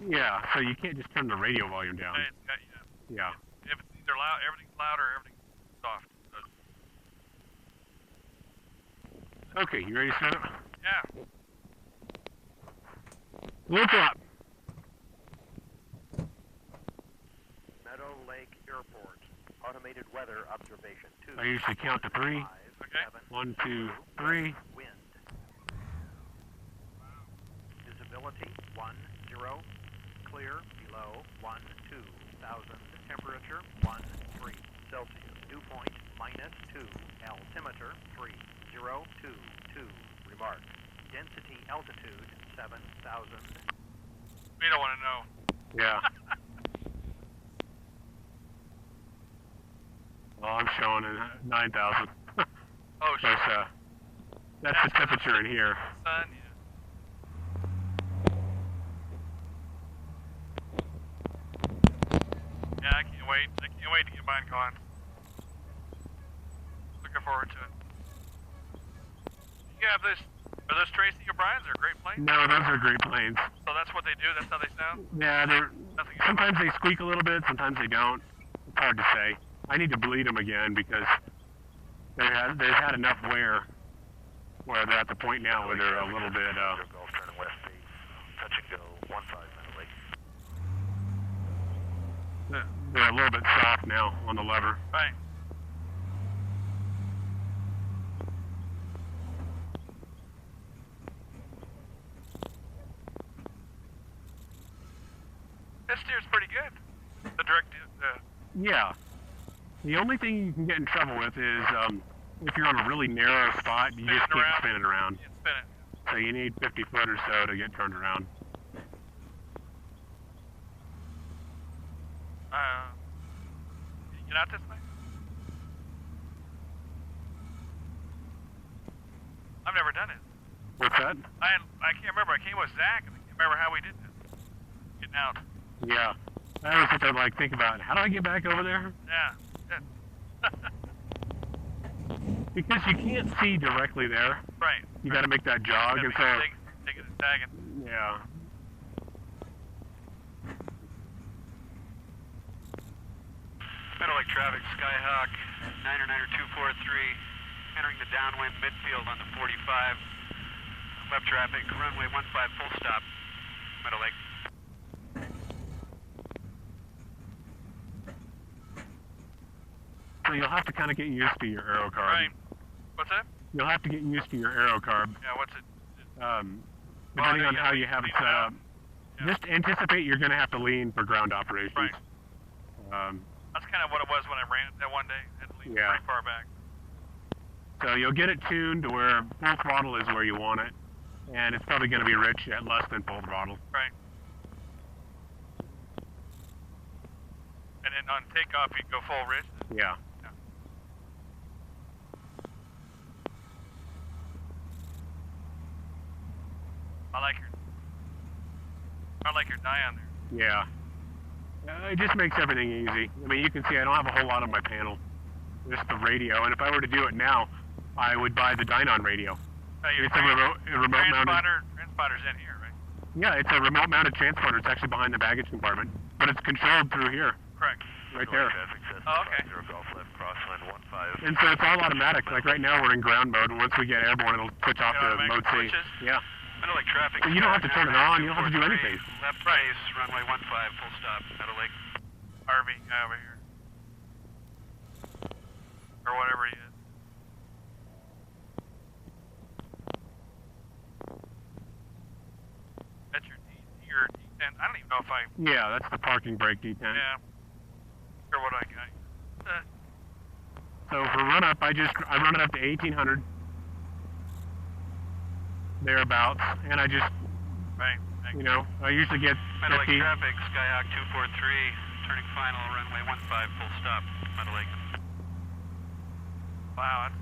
Yeah, so you can't just turn the radio volume down. Yeah. If it's either loud, everything's loud or everything's soft. Okay, you ready to start it? Yeah. Look up. Meadow Lake Airport. Automated weather observation 2. I usually count to 3. Okay. 1, 2, 3. Wind. Visibility 1, 0. Clear below 1, 2,000. Temperature 1, 3 Celsius. Dew point -2. Altimeter 3, 0, 2, 2. Remark. Density altitude 7,000. We don't want to know. Yeah. Well, I'm showing it 9,000. Oh, shit. That's the temperature in here. Sun, yeah. Yeah, I can't wait. I can't wait to get mine gone. Looking forward to it. You have this. Are those Tracy O'Brien's or Great Plains? No, those are Great Plains. So that's what they do? That's how they sound? Yeah, Nothing sometimes they squeak a little bit, sometimes they don't. It's hard to say. I need to bleed them again because they've had enough wear where they're at the point now where they're a little bit. Golf turning west base. Touch and go 15 Meadow Lake. They're a little bit soft now on the lever. Right. That steer's pretty good. The direct. Yeah. The only thing you can get in trouble with is if you're on a really narrow spot, you just can't spin it around. You spin it. So you need 50 foot or so to get turned around. Can you get out this way? I've never done it. What's that? I can't remember. I came with Zach, and I can't remember how we did this. Getting out. Yeah. I always have to think about how do I get back over there? Yeah. Because you can't see directly there. Right. You got to make that jog, and so Taking and tagging. yeah. Meadow Lake traffic, Skyhawk 99243, entering the downwind midfield on the 45. Left traffic, runway 15 full stop, Meadow Lake. So you'll have to kind of get used to your aero carb. Right. What's that? You'll have to get used to your aero carb. Yeah, what's it? Depending on how you have it set up. Yeah. Just anticipate you're going to have to lean for ground operations. Right. Um, That's kind of what it was when I ran it that one day. At least Yeah. pretty far back. so you'll get it tuned to where full throttle is where you want it. And it's probably going to be rich at less than full throttle. Right. And then on takeoff, you go full rich. Yeah. I like your die on there. Yeah. It just makes everything easy. I mean, you can see I don't have a whole lot on my panel. Just the radio. And if I were to do it now, I would buy the Dynon radio. It's a remote mounted. Transporter's in here, right? Yeah, it's a remote mounted transporter. It's actually behind the baggage compartment. But it's controlled through here. Correct. Right there. Oh, okay. Golf left, crosswind 15. And so it's all automatic. Like right now we're in ground mode, and once we get airborne, it'll switch off to mode C. Switches? Yeah. Meadow Lake traffic. So you don't have to turn it on, you don't have to do anything. Left base, runway 15 full stop, Meadow Lake. RV guy over here. Or whatever he is. That's your D10. I don't even know if I... Yeah, that's the parking brake D10. Yeah. Or what I got. So for run up, I run it up to 1800. Thereabouts. And I just, Right. you know, I usually get Meadow Lake 50. traffic, Skyhawk 243, turning final, runway 15 full stop, Meadow Lake. Wow, that's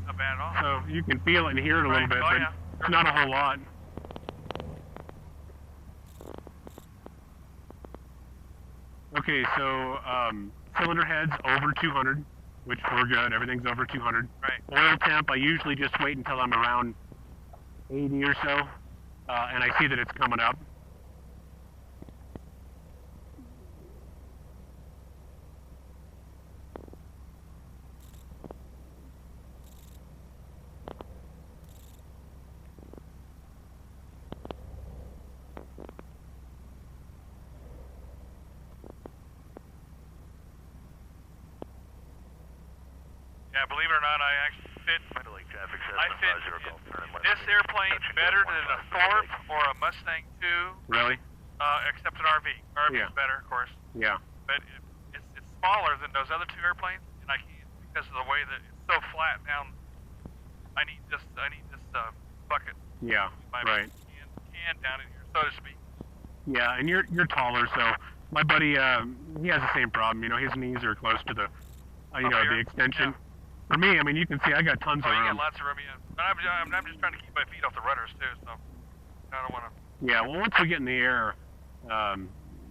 not bad at all. So you can feel it and hear it a little bit, Oh, but yeah. it's not a whole lot. Okay, so cylinder heads over 200, which we're good. Everything's over 200. Right. Oil temp, I usually just wait until I'm around 80 or so, and I see that it's coming up. Yeah, believe it or not, I actually fit. Meadow Lake traffic, I fit 750 Golf, turn in left. this airplane Touch and go, better than a 15 Thorpe Meadow Lake. or a Mustang 2, Really? except an RV. RV Yeah. is better, of course, Yeah. but it's smaller than those other two airplanes, and I can't because of the way that it's so flat down. I need this bucket. Yeah. My Right. can down in here, so to speak. Yeah, and you're taller, so my buddy he has the same problem. You know, his knees are close to the you know, here? the extension. Yeah. For me, I mean, you can see I got tons Oh, of you room. got lots of room, yeah. But I'm just trying to keep my feet off the rudders too, so I don't want to. Yeah. Well, once we get in the air,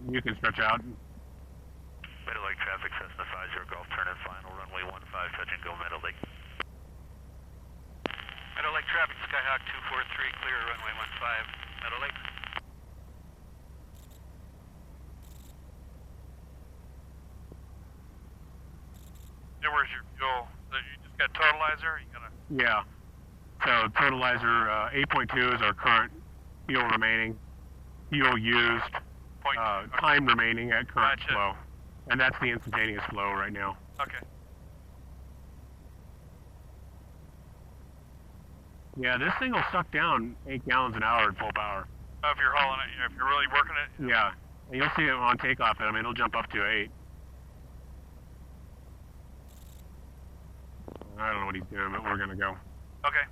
you can stretch out. Meadow Lake traffic, Cessna 50 Golf, turn in final, runway 15, touch and go, Meadow Lake. Meadow Lake traffic, Skyhawk 243, clear runway 15, Meadow Lake. Yeah, where's your fuel? So you just got totalizer? You gotta. Yeah. So totalizer 8.2 is our current fuel remaining. Fuel used. Point. Okay. Time remaining at current Gotcha. flow. And that's the instantaneous flow right now. Okay. Yeah, this thing will suck down 8 gallons an hour at full power. Oh, if you're hauling it, if you're really working it. Yeah. And you'll see it on takeoff. I mean, it'll jump up to 8. I don't know what he's doing, but we're going to go. Okay.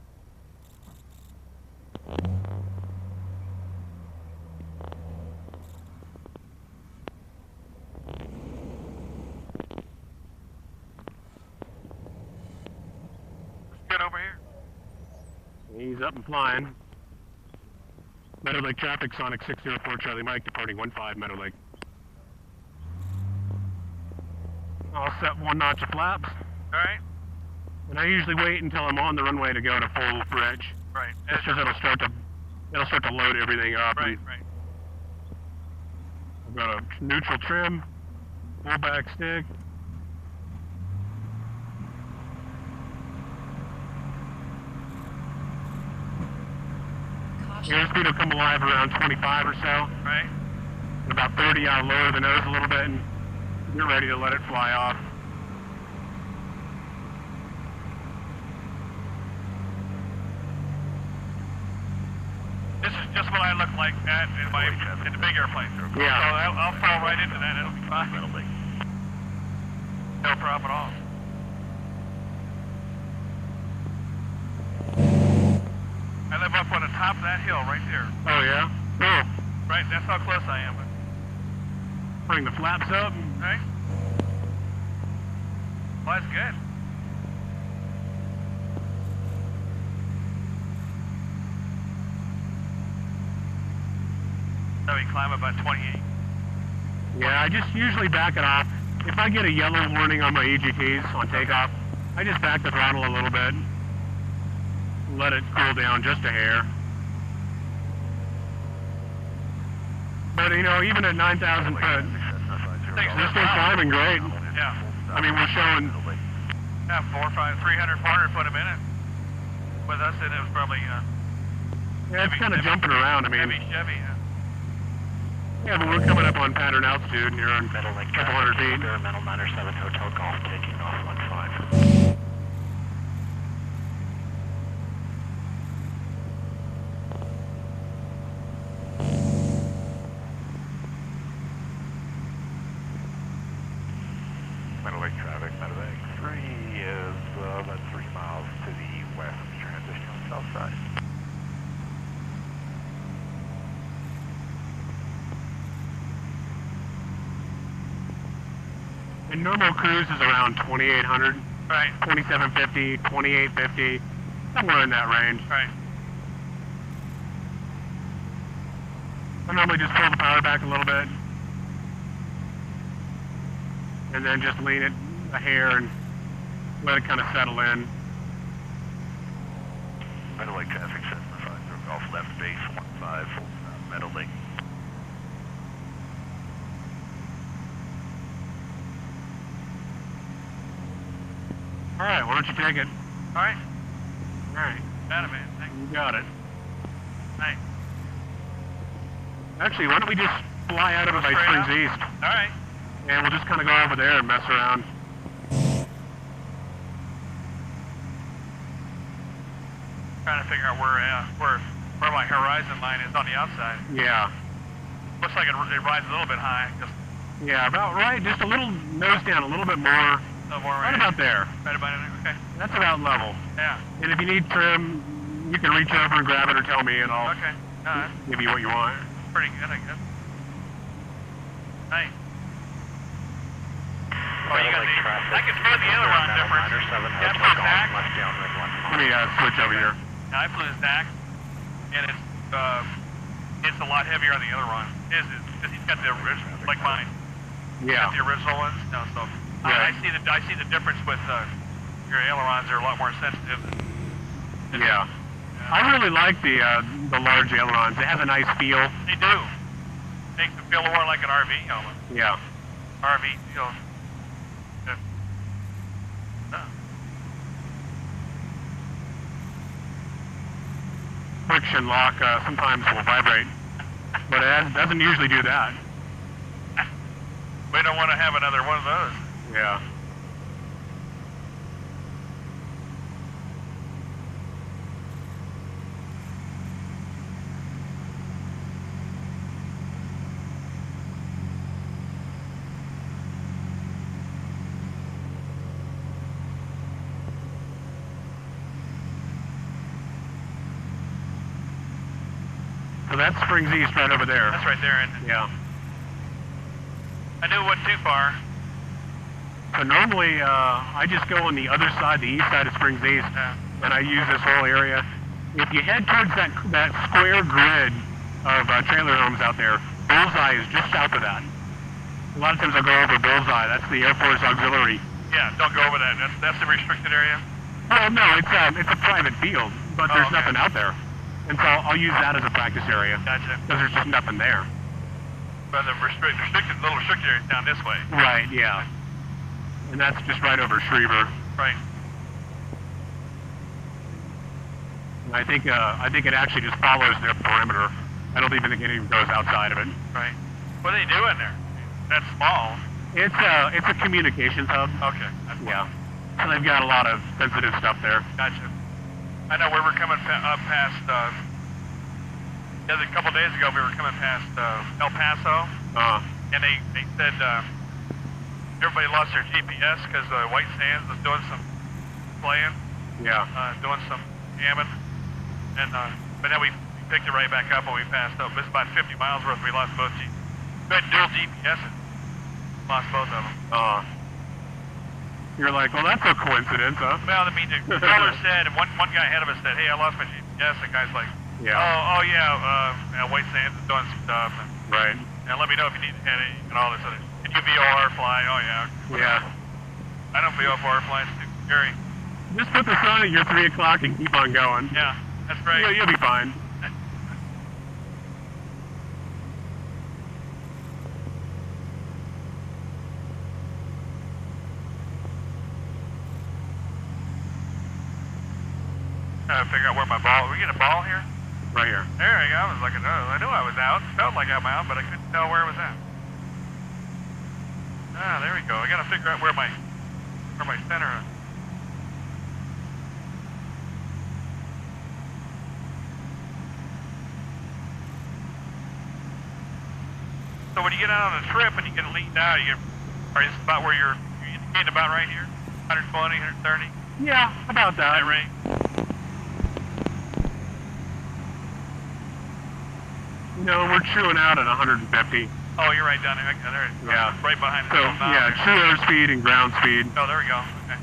It's good over here. He's up and flying. Meadow Lake traffic, Sonex 604 Charlie Mike, departing 15 Meadow Lake. I'll set 1 notch of flaps. All right. And I usually wait until I'm on the runway to go to full bridge. Right. Just because it'll start to load everything up. Right. And Right. I've got a neutral trim, full back stick. Airspeed will come alive around 25 or so. Right. And about 30, I'll lower the nose a little bit and get ready to let it fly off. This is just what I look like at in the big airplane. Yeah. So I'll fall right into that. It'll be fine. Meadow Lake. No problem at all. I live up on the top of that hill right there. Oh yeah? Oh, Right, that's how close I am. bring the flaps up. Right? Well, that's good. So we climb about 28. Yeah, I just usually back it off. If I get a yellow warning on my EGTs on takeoff, I just back the throttle a little bit. Let it cool down just a hair. But you know, even at 9,000 foot, this thing's climbing great. Yeah. I mean, we're showing, Yeah, 300, 400 foot a minute. With us, and it was probably yeah, it's kind of jumping around. I mean, heavy Chevy. yeah, but we're coming up on pattern altitude, and you're on a Meadow Lake couple hundred feet. Experimental 907 Hotel Golf, taking off 15. Meadow Lake traffic, Meadow Lake 3 is about 3 miles to the west, transition on the south side. And normal cruise is around 2,800, Right, 2,750, 2,850, somewhere in that range. right. I normally just pull the power back a little bit, and then just lean it a hair and let it kind of settle in. Meadow Lake traffic, Cessna 50 Golf, left base 15, full stop, Meadow Lake. All right, why don't you take it? All right. All right, Got it, man. Thanks. you got it. Thanks. Actually, why don't we just fly out of it by Straight Springs out? East, All right. and we'll just kind of go over there and mess around. trying to figure out where my horizon line is on the outside. Yeah. Looks like it rides a little bit high. Just Yeah, about right. Just a little nose down, a little bit more. Right about there. Right about it. Okay. That's about level. Yeah. And if you need trim, you can reach over and grab it or tell me, and I'll give you what you want. Pretty good, I guess. Nice. Oh, you got I can feel the aileron difference. Yeah, I flew Zach. Let me switch over here. Yeah, I flew Zach, and it's a lot heavier on the aileron. His is, because he's got the original, like mine. Yeah. Got the original ones. No, so Right. I see the difference with your ailerons. Are a lot more sensitive. Yeah. I really like the large ailerons. They have a nice feel. They do. Makes it feel more like an RV almost. Yeah. RV feel. Yeah. Friction lock sometimes will vibrate, but it doesn't usually do that. We don't want to have another one of those. Yeah. So that's Springs East right over there. That's right there. And Yeah. I knew it wasn't too far. So normally I just go on the other side, the east side of Springs East, and I use this whole area. If you head towards that square grid of trailer homes out there, Bullseye is just south of that. A lot of times I'll go over Bullseye. That's the Air Force Auxiliary. Yeah, don't go over that. That's the restricted area. Well, no, it's a private field, but there's nothing out there. And so I'll use that as a practice area. Gotcha. Because there's just nothing there. But the little restricted area is down this way. Right, yeah. And that's just right over Schriever. Right. And I think it actually just follows their perimeter. I don't even think it even goes outside of it. Right. What are they doing there? That's small. It's a communications hub. Okay. Yeah. So they've got a lot of sensitive stuff there. Gotcha. I know we were coming up past, a couple days ago, we were coming past El Paso, and they said everybody lost their GPS because White Sands was doing some playing, doing some jamming, and but then we picked it right back up when we passed up. It's about 50 miles worth. We lost both GPS. We had dual GPSs. Lost both of them. You're like, well, that's a coincidence, huh? Well, I mean, the controller said, and one guy ahead of us said, hey, I lost my GPS. The guy's like, White Sands is doing some stuff. And, right. And let me know if you need a headache and all this other. Can you VOR fly? Oh, yeah. Yeah. I don't VOR fly. It's too scary. Just put the sun at your 3 o'clock and keep on going. Yeah, that's great. You'll be fine. Trying to figure out where my ball. We get a ball here? Right here. There we go. I was like, no, I knew I was out. Felt like I'm out, but I couldn't tell where it was at. Ah, there we go. I got to figure out where my center is. So when you get out on a trip and you get leaned out, are you about where you're indicating about right here? 120, 130? Yeah, about that. That range? No, we're chewing out at 150. Oh, you're right down there. There. Yeah. Right behind the So, yeah, true airspeed and ground speed. Oh, there we go. Okay.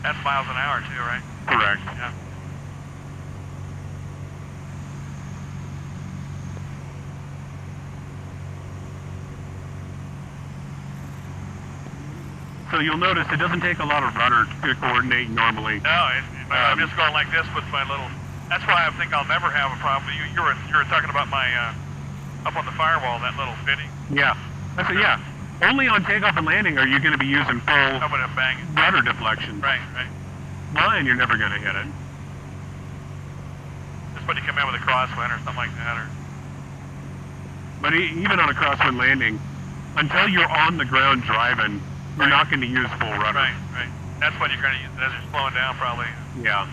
That's miles an hour too, right? Correct. Yeah. So you'll notice it doesn't take a lot of rudder to coordinate normally. No, I'm just going like this with my little. That's why I think I'll never have a problem. You were talking about my up on the firewall, that little fitting. Yeah. That's it. Yeah. Only on takeoff and landing are you going to be using full I'm gonna bang it. rudder deflection. Right, right. Flying, you're never going to hit it. Just when you come in with a crosswind or something like that, or. But even on a crosswind landing, until you're on the ground driving, you're not going to use full rudder. Right, right. That's when you're going to use it as you're slowing down, probably. Yeah.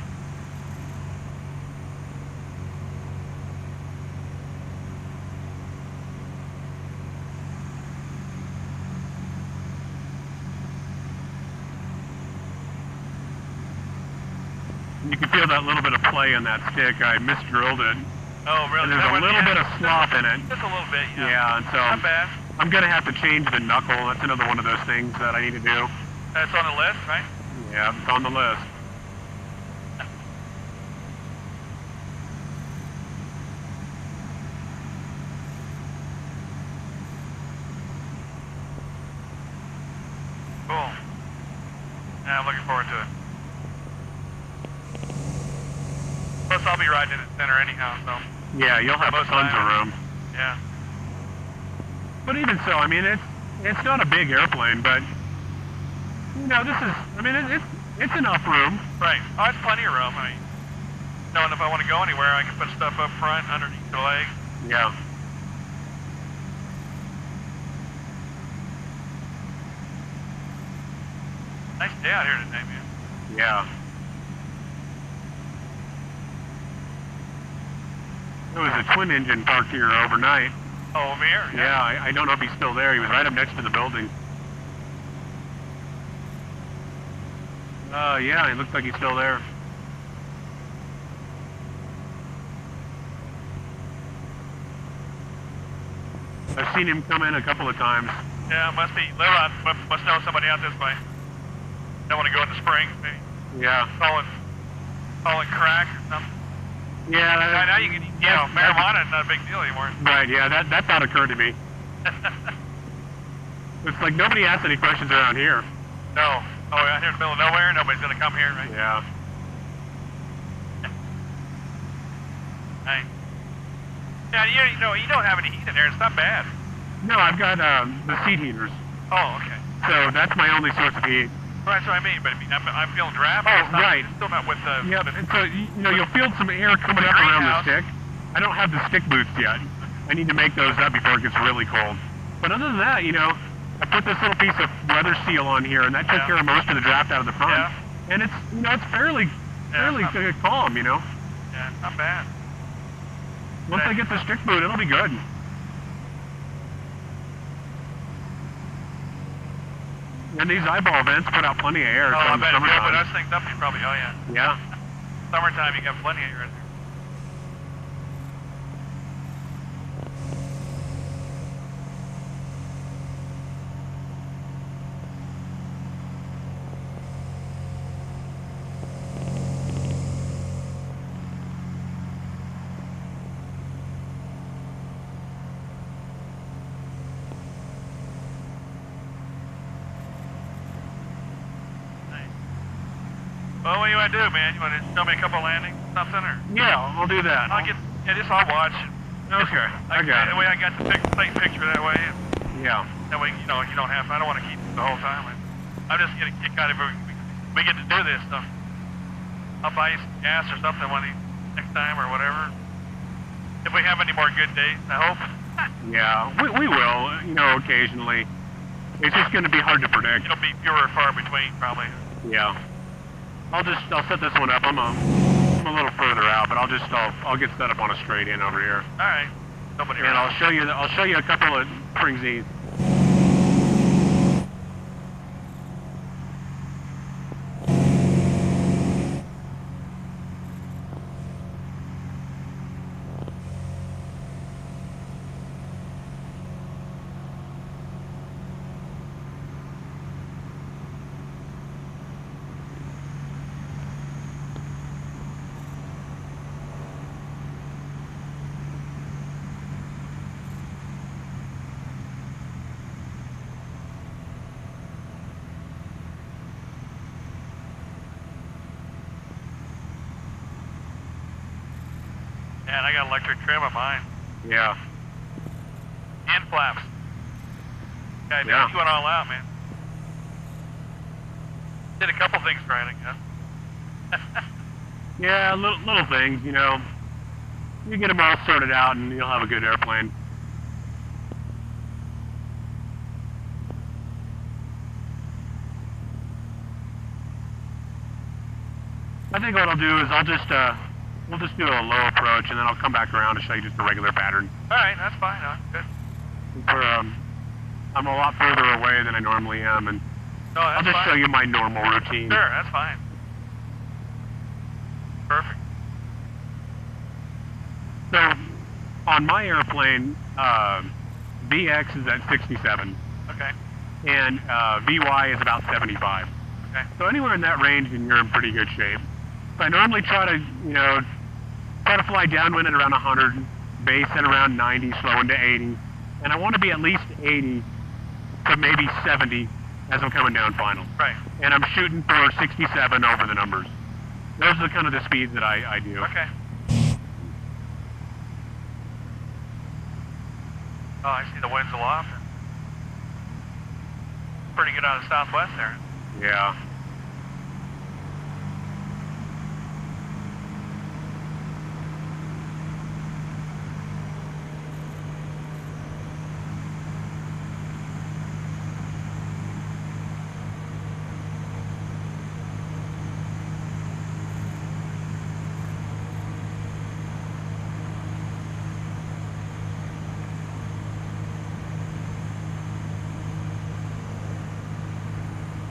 You can feel that little bit of play in that stick. I misdrilled it. Oh, really? And there's a little bit of slop in it. Just a little bit, yeah. Yeah, and so not bad. I'm going to have to change the knuckle. That's another one of those things that I need to do. That's on the list, right? Yeah, it's on the list. Cool. Yeah, I'm looking forward to it. Plus, I'll be riding in the center anyhow, so. Yeah, you'll have tons of room. Yeah. But even so, I mean, it's not a big airplane, but you know, this is, I mean, it's enough room. Right. Oh, it's plenty of room. I mean, knowing if I want to go anywhere, I can put stuff up front, underneath the leg. Yeah. Nice day out here today, man. Yeah. There was a twin engine parked here overnight. Oh, over here? Yeah, I don't know if he's still there. He was right up next to the building. Yeah, he looks like he's still there. I've seen him come in a couple of times. Yeah, must know somebody out this way. Don't want to go in the spring, maybe. Yeah. Calling crack or something. Yeah. Now you can, marijuana is not a big deal anymore. Right, yeah, that thought occurred to me. It's like nobody asks any questions around here. No. Oh, out here in the middle of nowhere, nobody's going to come here, right? Yeah. Nice. Yeah, you don't have any heat in there. It's not bad. No, I've got the seat heaters. Oh, okay. So that's my only source of heat. Well, that's what I mean, but I mean, I'm feeling drafty. Oh, right. It's still not with the... Yep, and so, you'll feel some air coming up around the stick. I don't have the stick boots yet. I need to make those up before it gets really cold. But other than that, I put this little piece of weather seal on here, and that took care of most of the draft out of the front. Yeah. And it's, it's fairly calm, Yeah, not bad. Once I get the stick boot, it'll be good. And these eyeball vents put out plenty of air. Oh, I bet it will, summertime. but those things up, you probably, oh yeah. Yeah. Summertime, you got plenty of air in there. Well, what do you want to do, man? You want to show me a couple landings, something, or? Yeah, I'll do that. I'll watch. Okay, I got it. That way I got the same picture that way. Yeah. That way, you don't have, I don't want to keep it the whole time. I'm just getting a kick out of it. We get to do this stuff. I'll buy you some gas or something next time or whatever. If we have any more good days, I hope. Yeah, we will, occasionally. It's just going to be hard to predict. It'll be fewer and far between, probably. Yeah. I'll set this one up. I'm a little further out, but I'll get set up on a straight in over here. All right. Nobody and around. I'll show you a couple of Springsies. Man, I got electric trim on mine. Yeah. And flaps. Yeah, Yeah. he went all out, man. Did a couple things right, I guess. Yeah, little things, You get them all sorted out and you'll have a good airplane. I think what I'll do is we'll just do a low approach, and then I'll come back around and show you just a regular pattern. All right, that's fine. Good. I'm a lot further away than I normally am, and I'll just show you my normal routine. Sure, that's fine. Perfect. So, on my airplane, VX is at 67. Okay. And VY is about 75. Okay. So anywhere in that range, and you're in pretty good shape. So I normally try to fly downwind at around 100, base at around 90, slow into 80, and I want to be at least 80 to maybe 70 as I'm coming down final. Right. And I'm shooting for 67 over the numbers. Those are kind of the speeds that I do. Okay. Oh, I see the winds aloft. Pretty good out of the southwest there. Yeah.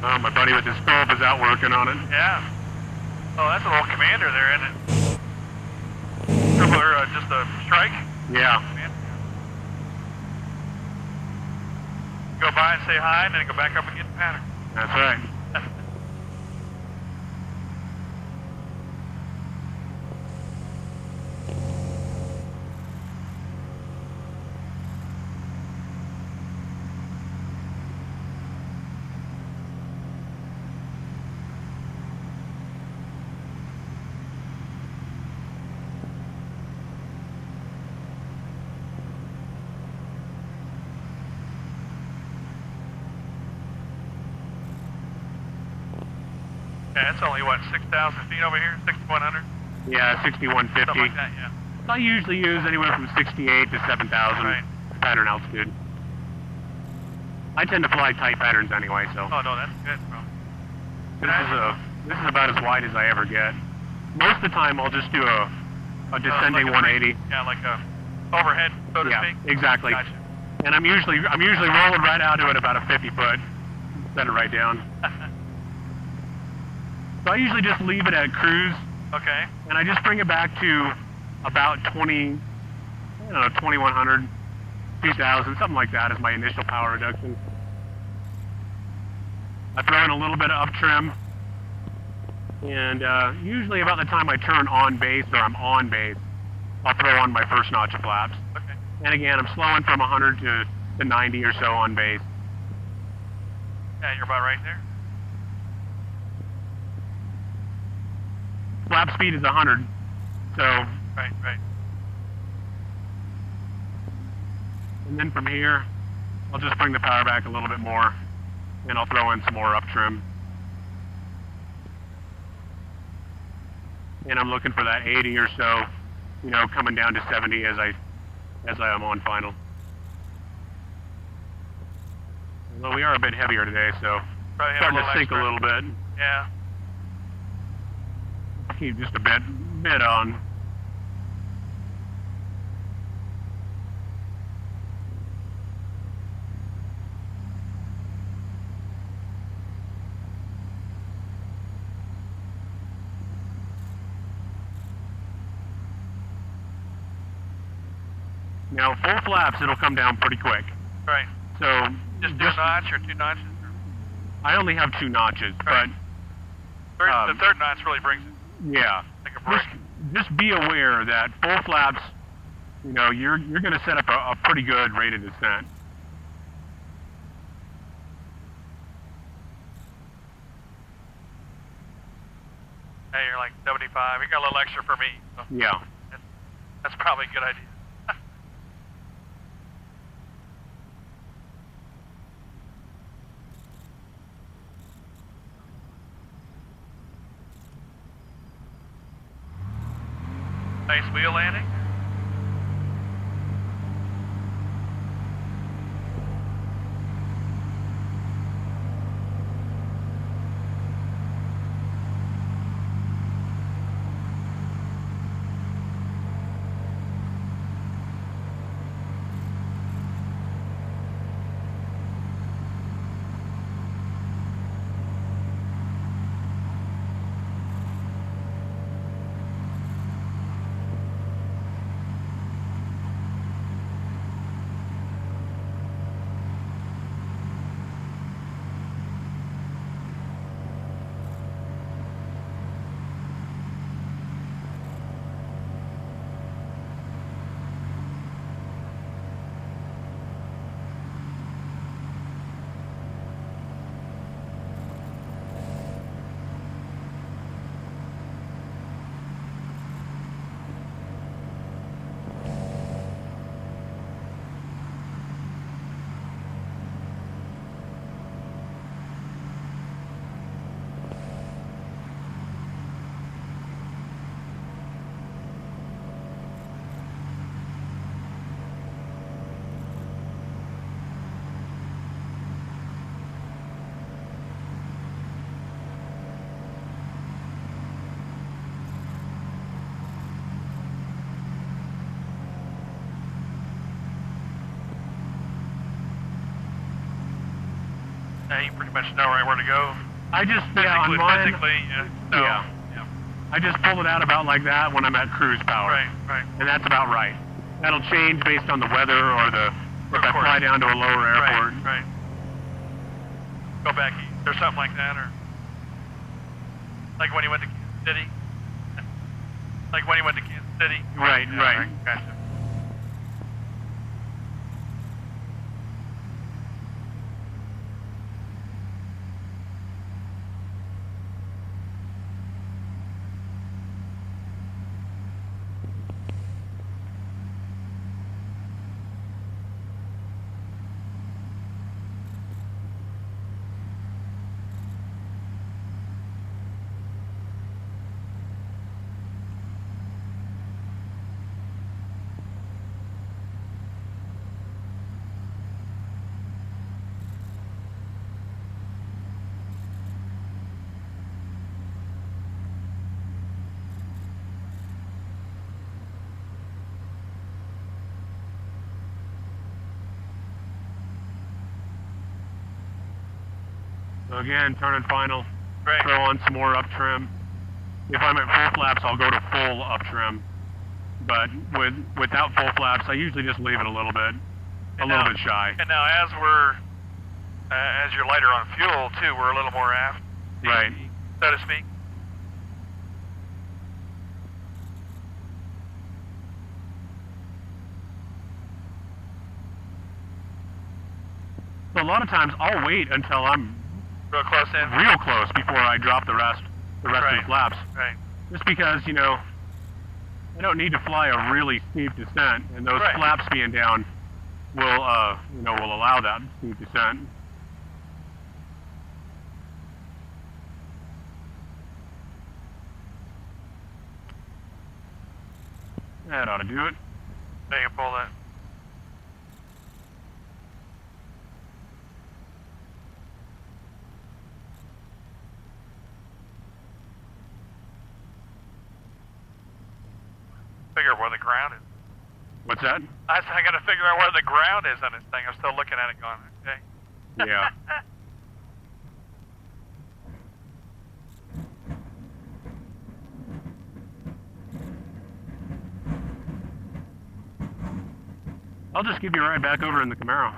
Oh, my buddy with his scope is out working on it. Yeah. Oh, that's a little commander there, isn't it? Or just a strike? Yeah. Go by and say hi, and then go back up and get the pattern. That's right. Yeah, it's only, what, 6,000 feet over here? 6,100? Yeah, 6150. Something like that, yeah. I usually use anywhere from 68 to 7,000 Right. pattern altitude. I tend to fly tight patterns anyway, so. Oh, no, that's good, bro. This is about as wide as I ever get. Most of the time, I'll just do a descending like 180. Yeah, like a overhead, so to speak. Yeah, exactly. Gotcha. And I'm usually rolling right out to it about a 50 foot. Set it right down. So I usually just leave it at cruise. Okay. And I just bring it back to about 2100, 2000, something like that as my initial power reduction. I throw in a little bit of up trim. And usually about the time I turn on base, or I'm on base, I'll throw on my first notch of flaps. Okay. And again, I'm slowing from 100 to 90 or so on base. Yeah, you're about right there. Flap speed is 100, so. Right. And then from here, I'll just bring the power back a little bit more, and I'll throw in some more up trim. And I'm looking for that 80 or so, coming down to 70 as I am on final. Although we are a bit heavier today, so Probably starting to sink a little bit. Yeah. Keep just a bit on. Now, full flaps, it'll come down pretty quick. Right. So Just do a notch or 2 notches? I only have 2 notches, Right. but The third notch really brings it. yeah. Like a break. Just be aware that full flaps, you're going to set up a pretty good rate of descent. Hey, you're like 75. You got a little extra for me. So Yeah. that's probably a good idea. Nice wheel landing. You pretty much know right where to go. I just, on mine, physically, yeah. I just pull it out about like that when I'm at cruise power. Right. And that's about right. That'll change based on the weather or if I fly down to a lower airport. Right. Go back east or something like that, or like when you went to Kansas City. Like when you went to Kansas City. Right. Gotcha. So again, turning final, Right. throw on some more up trim. If I'm at full flaps, I'll go to full up trim. But without full flaps, I usually just leave it a little bit shy. And now as you're lighter on fuel too, we're a little more aft. Right. So to speak. So a lot of times I'll wait until I'm Real close in. real close before I drop the rest of the flaps. Right. Just because, I don't need to fly a really steep descent, and those flaps being down will allow that steep descent. That ought to do it. There you pull that. Figure out where the ground is. What's that? I got to figure out where the ground is on this thing. I'm still looking at it going, okay. Yeah. I'll just give you a ride back over in the Camaro.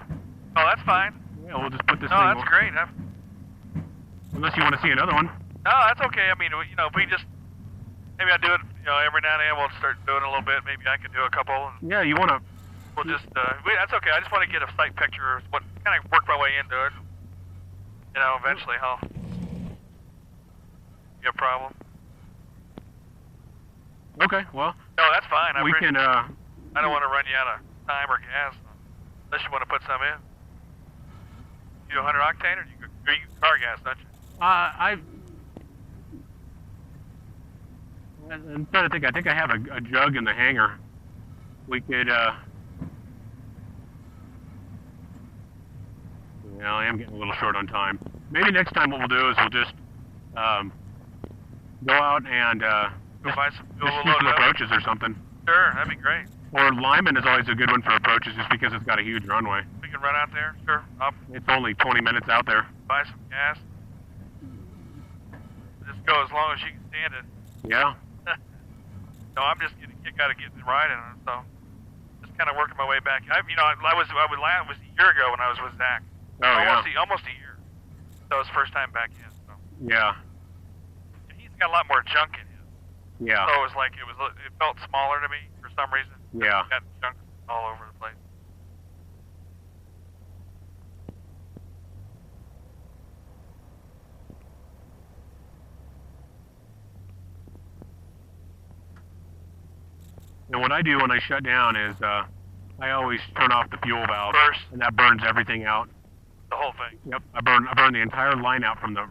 Oh, that's fine. Yeah, we'll just put this No, thing that's great. Unless you want to see another one. No, that's okay. I mean, if we just, maybe I do it, every now and then we'll start doing a little bit. Maybe I can do a couple. And Yeah, you want to... we'll just, that's okay. I just want to get a sight picture of what, kind of work my way into it. Eventually I'll be a problem. Okay, well... No, that's fine. We can, I don't want to run you out of time or gas, unless you want to put some in. You do 100 octane, or you car gas, don't you? I'm trying to think. I think I have a jug in the hangar. We could, I am getting a little short on time. Maybe next time what we'll do is we'll just, go out and, Go buy some fuel, just shoot some approaches or something. Sure, that'd be great. Or Lyman is always a good one for approaches just because it's got a huge runway. We can run out there, sure. Up, It's only 20 minutes out there. buy some gas. Just go as long as you can stand it. Yeah. No, I'm just getting a kick out of getting riding on it, so just kind of working my way back. I was a year ago when I was with Zach. Oh, Almost a year. So it was first time back in. So. Yeah. And he's got a lot more junk in his. Yeah. So it was like it felt smaller to me for some reason. Yeah. It's got junk all over the place. And what I do when I shut down is I always turn off the fuel valve First. and that burns everything out. The whole thing. Yep. I burn the entire line out from the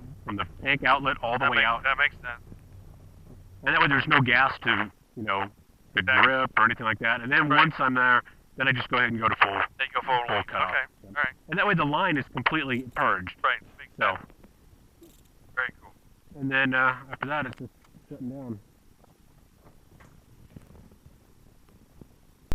tank outlet all the way out. That makes sense. And that way there's no gas to drip or anything like that. And then once I'm there, then I just go ahead and go to full. Then you go full cut off. Okay. All right. And that way the line is completely purged. Right. Makes So. sense. Very cool. And then after that it's just shutting down.